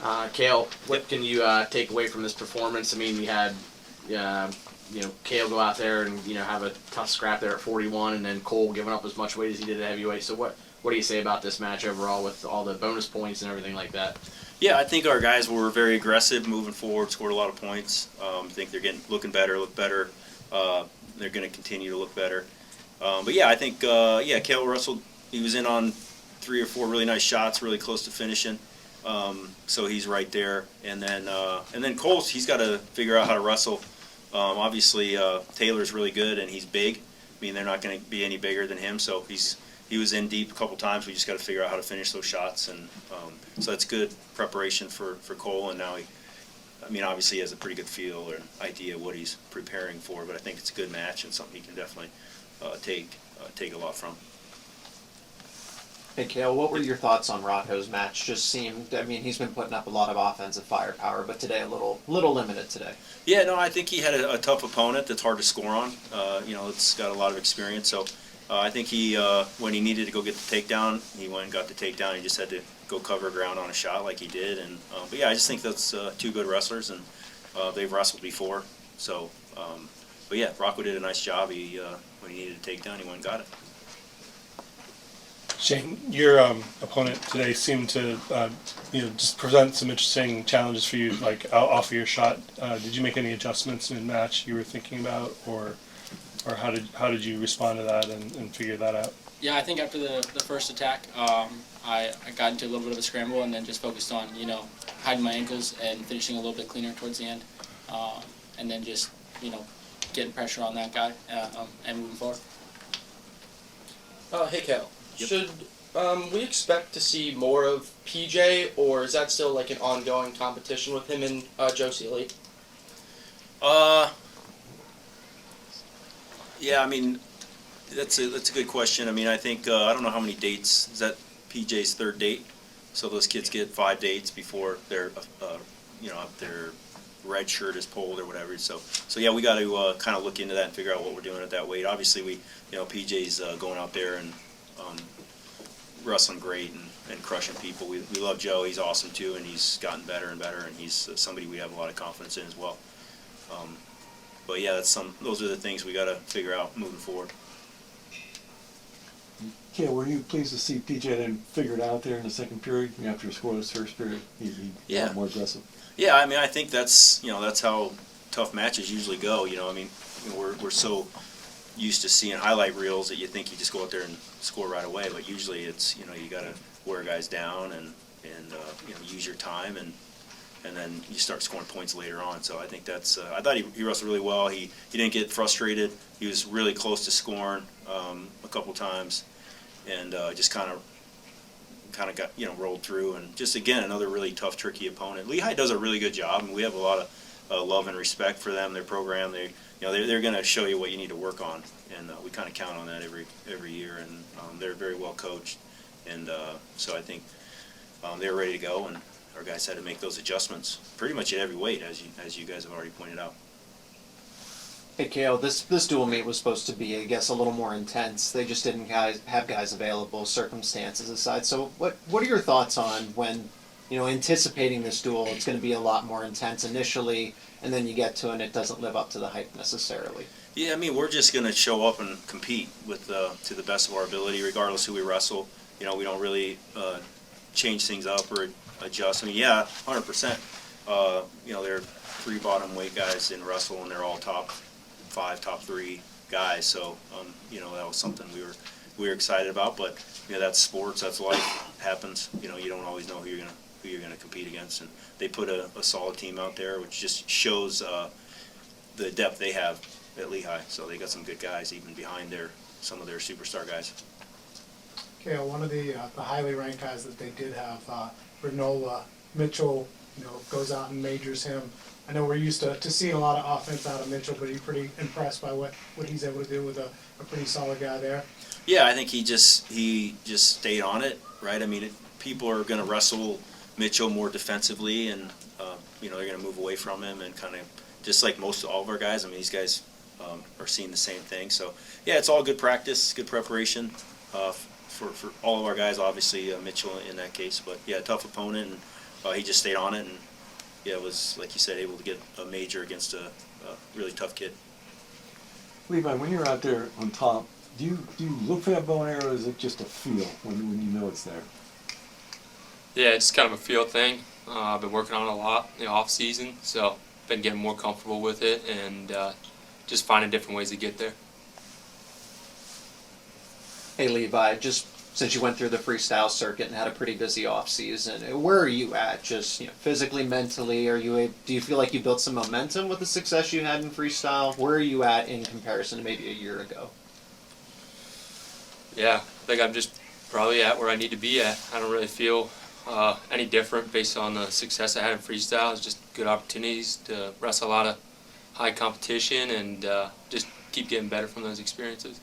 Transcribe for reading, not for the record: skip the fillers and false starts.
Cael, what can you take away from this performance? I mean, we had Cael go out there and have a tough scrap there at 41, and then Cole giving up as much weight as he did at heavyweight. So what do you say about this match overall with all the bonus points and everything like that? Yeah, I think our guys were very aggressive moving forward, scored a lot of points. I think they're looking better, look better. They're going to continue to look better. But yeah, I think Cael wrestled. He was in on 3 or 4 really nice shots, really close to finishing. So he's right there. And then Cole, he's got to figure out how to wrestle. Obviously, Taylor's really good and he's big. I mean, they're not going to be any bigger than him. So he was in deep a couple times. We just got to figure out how to finish those shots. And so that's good preparation for Cole. And now obviously he has a pretty good feel or idea of what he's preparing for. But I think it's a good match and something he can definitely take a lot from. Hey, Cael, what were your thoughts on Rojo's match? Just seemed, he's been putting up a lot of offensive firepower, but today a little limited today. Yeah, no, I think he had a tough opponent that's hard to score on. It's got a lot of experience. So I think he, when he needed to go get the takedown, he went and got the takedown. He just had to go cover ground on a shot like he did. And but yeah, I just think that's 2 good wrestlers, and they've wrestled before. So, but yeah, Rocco did a nice job. When he needed a takedown, he went and got it. Shayne, your opponent today seemed to, just present some interesting challenges for you, like off of your shot. Did you make any adjustments in match you were thinking about, or how did you respond to that and figure that out? Yeah, I think after the first attack, I got into a little bit of a scramble and then just focused on hiding my ankles and finishing a little bit cleaner towards the end, and then just getting pressure on that guy and moving forward. Hey, Cael. Yep. Should we expect to see more of PJ, or is that still like an ongoing competition with him and Joe Seeley? Yeah, that's a good question. I think I don't know how many dates. Is that PJ's 3rd date? So those kids get 5 dates before their their red shirt is pulled or whatever. So yeah, we got to kind of look into that and figure out what we're doing at that weight. Obviously, PJ's going out there and wrestling great and crushing people. We love Joe. He's awesome too, and he's gotten better and better, and he's somebody we have a lot of confidence in as well. But yeah, those are the things we got to figure out moving forward. Cael, were you pleased to see PJ then figure it out there in the second period? After he scored his first period, he got more aggressive. Yeah, I think that's how tough matches usually go. We're so used to seeing highlight reels that you think you just go out there and score right away, but usually it's you got to wear guys down and use your time and then you start scoring points later on. So I think that's I thought he wrestled really well. He didn't get frustrated. He was really close to scoring a couple times, and just kind of got rolled through. And just again another really tough, tricky opponent. Lehigh does a really good job, and we have a lot of love and respect for them. Their program, they're going to show you what you need to work on, and we kind of count on that every year. And they're very well coached, and so I think they're ready to go. And our guys had to make those adjustments pretty much at every weight, as you guys have already pointed out. Hey, Cael, this dual meet was supposed to be, I guess, a little more intense. They just didn't have guys available, circumstances aside. So what are your thoughts on when, anticipating this duel, it's going to be a lot more intense initially, and then you get to it and it doesn't live up to the hype necessarily? Yeah, we're just going to show up and compete to the best of our ability, regardless who we wrestle. We don't really change things up or adjust. 100%. There are 3 bottom weight guys in wrestle, and they're all top 5, top 3 guys. So, that was something we were excited about. But that's sports. That's life. It happens. You don't always know who you're gonna compete against. And they put a solid team out there, which just shows the depth they have at Lehigh. So they got some good guys even behind some of their superstar guys. Cael, one of the highly ranked guys that they did have, Renola Mitchell, goes out and majors him. I know we're used to seeing a lot of offense out of Mitchell, but you're pretty impressed by what he's able to do with a pretty solid guy there. Yeah, I think he just stayed on it, right? People are going to wrestle Mitchell more defensively, and they're going to move away from him, and kind of just like all of our guys. These guys are seeing the same thing. So yeah, it's all good practice, good preparation for all of our guys. Obviously Mitchell in that case, but yeah, tough opponent, and he just stayed on it and was, like you said, able to get a major against a really tough kid. Levi, when you're out there on top, do you look for that bow and arrow, or is it just a feel when you know it's there? Yeah, it's kind of a feel thing. I've been working on it a lot in the off season, so been getting more comfortable with it and just finding different ways to get there. Hey Levi, just since you went through the freestyle circuit and had a pretty busy off season, where are you at? Just physically, mentally, do you feel like you built some momentum with the success you had in freestyle? Where are you at in comparison to maybe a year ago? Yeah, I think I'm just probably at where I need to be at. I don't really feel any different based on the success I had in freestyle. It's just good opportunities to wrestle a lot of high competition and just keep getting better from those experiences.